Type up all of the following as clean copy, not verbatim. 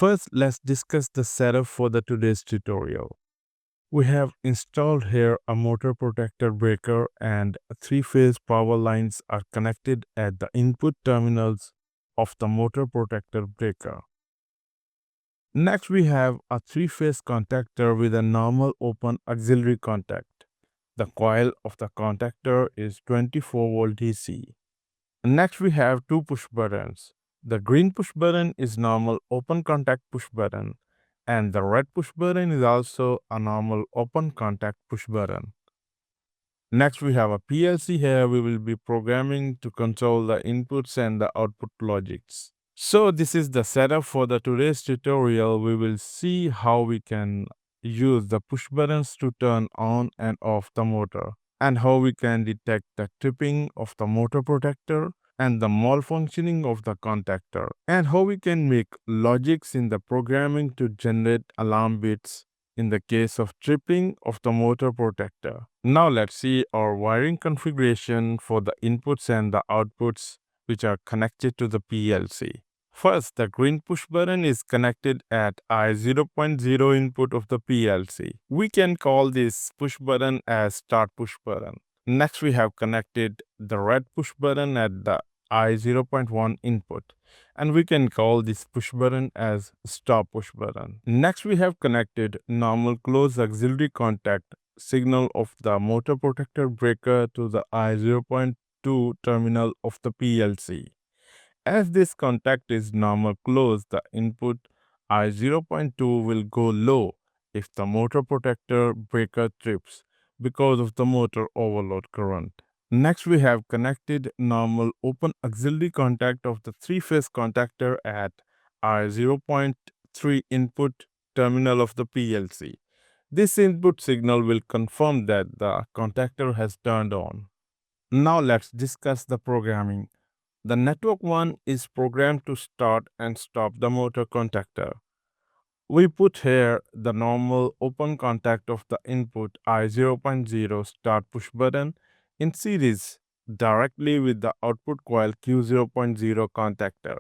First, let's discuss the setup for the today's tutorial. We have installed here a motor protector breaker and three-phase power lines are connected at the input terminals of the motor protector breaker. Next, we have a three-phase contactor with a normal open auxiliary contact. The coil of the contactor is 24-volt DC. Next, we have two push buttons. The green push button is normal open contact push button, and the red push button is also a normal open contact push button. Next, we have a PLC here. We will be programming to control the inputs and the output logics. So this is the setup for the today's tutorial. We will see how we can use the push buttons to turn on and off the motor, and how we can detect the tripping of the motor protector and the malfunctioning of the contactor, and how we can make logics in the programming to generate alarm bits in the case of tripping of the motor protector. Now let's see our wiring configuration for the inputs and the outputs which are connected to the PLC. First, the green push button is connected at I0.0 input of the PLC. We can call this push button as start push button. Next, we have connected the red push button at the I0.1 input, and we can call this push button as stop push button. Next, we have connected normal close auxiliary contact signal of the motor protector breaker to the I0.2 terminal of the PLC. As this contact is normal close, the input I0.2 will go low if the motor protector breaker trips because of the motor overload current. Next, we have connected normal open auxiliary contact of the three-phase contactor at I0.3 input terminal of the PLC. This input signal will confirm that the contactor has turned on. Now let's discuss the programming. The network 1 is programmed to start and stop the motor contactor. We put here the normal open contact of the input I0.0 start push button in series directly with the output coil Q0.0 contactor.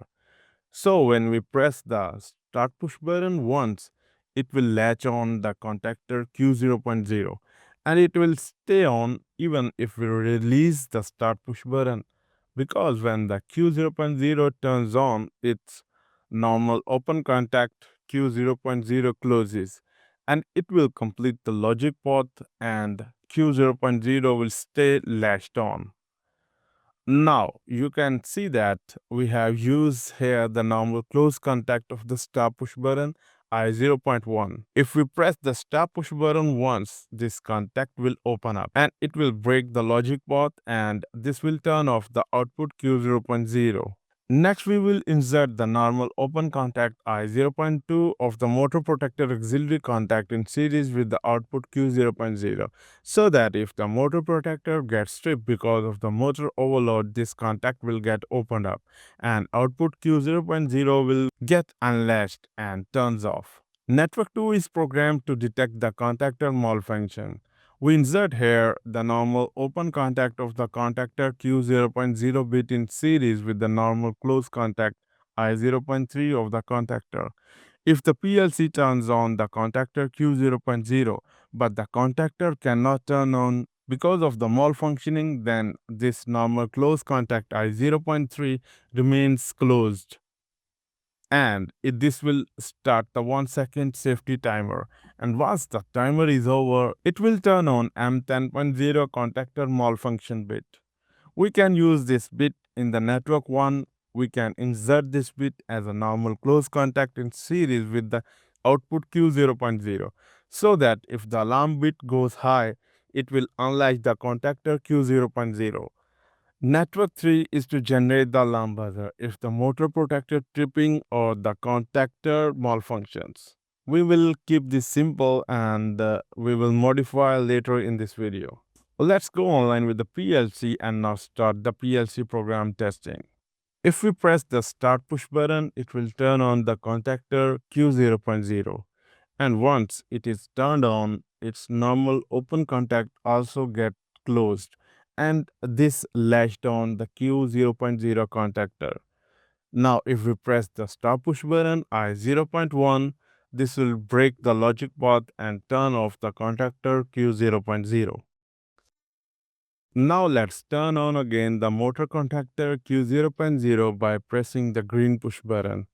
So when we press the start push button once, it will latch on the contactor Q0.0 and it will stay on even if we release the start push button, because when the Q0.0 turns on, its normal open contact Q0.0 closes and it will complete the logic path and Q0.0 will stay latched on. Now you can see that we have used here the normal close contact of the stop push button I0.1. If we press the stop push button once, this contact will open up and it will break the logic path and this will turn off the output Q0.0. Next, we will insert the normal open contact I0.2 of the motor protector auxiliary contact in series with the output Q0.0, so that if the motor protector gets stripped because of the motor overload, this contact will get opened up and output Q0.0 will get unlatched and turns off. Network 2 is programmed to detect the contactor malfunction. We insert here the normal open contact of the contactor Q0.0 bit in series with the normal close contact I0.3 of the contactor. If the PLC turns on the contactor Q0.0 but the contactor cannot turn on because of the malfunctioning, then this normal close contact I0.3 remains closed. And this will start the 1-second safety timer, and once the timer is over, it will turn on M10.0 contactor malfunction bit. We can use this bit in the network 1. We can insert this bit as a normal close contact in series with the output Q0.0, so that if the alarm bit goes high, it will unlatch the contactor Q0.0. Network 3 is to generate the alarm buzzer if the motor protector tripping or the contactor malfunctions. We will keep this simple and we will modify later in this video. Let's go online with the PLC and now start the PLC program testing. If we press the start push button, it will turn on the contactor Q0.0. And once it is turned on, its normal open contact also gets closed and this latched on the Q0.0 contactor. Now if we press the stop push button I0.1, this will break the logic path and turn off the contactor Q0.0. Now let's turn on again the motor contactor Q0.0 by pressing the green push button.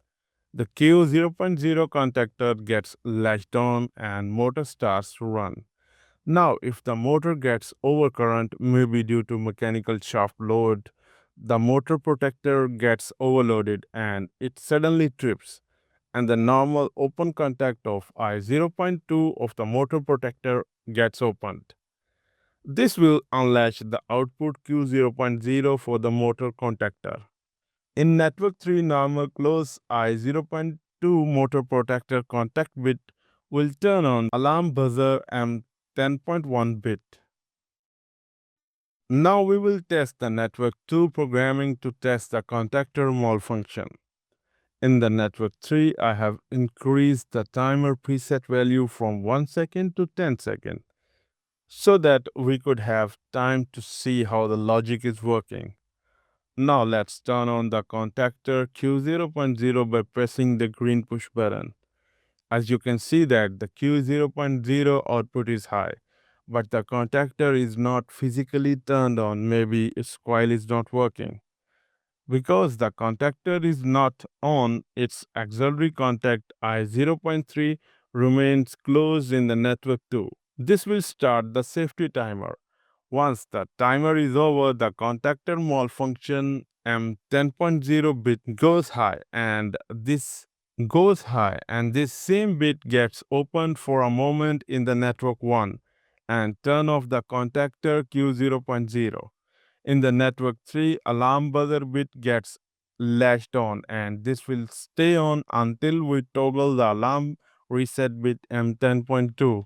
The Q0.0 contactor gets latched on and motor starts to run. Now, if the motor gets overcurrent, maybe due to mechanical shaft load, the motor protector gets overloaded and it suddenly trips, and the normal open contact of I0.2 of the motor protector gets opened. This will unlatch the output Q0.0 for the motor contactor. In network 3 normal close I0.2 motor protector contact bit will turn on alarm buzzer and 10.1 bit. Now we will test the network 2 programming to test the contactor malfunction. In the network 3, I have increased the timer preset value from 1 second to 10 seconds so that we could have time to see how the logic is working. Now let's turn on the contactor Q0.0 by pressing the green push button. As you can see that the Q0.0 output is high, but the contactor is not physically turned on. Maybe its coil is not working. Because the contactor is not on, its auxiliary contact I0.3 remains closed in the network 2. This will start the safety timer. Once the timer is over, the contactor malfunction M10.0 bit goes high and this same bit gets opened for a moment in the network 1 and turn off the contactor Q0.0. In the network 3, alarm buzzer bit gets latched on and this will stay on until we toggle the alarm reset bit M10.2.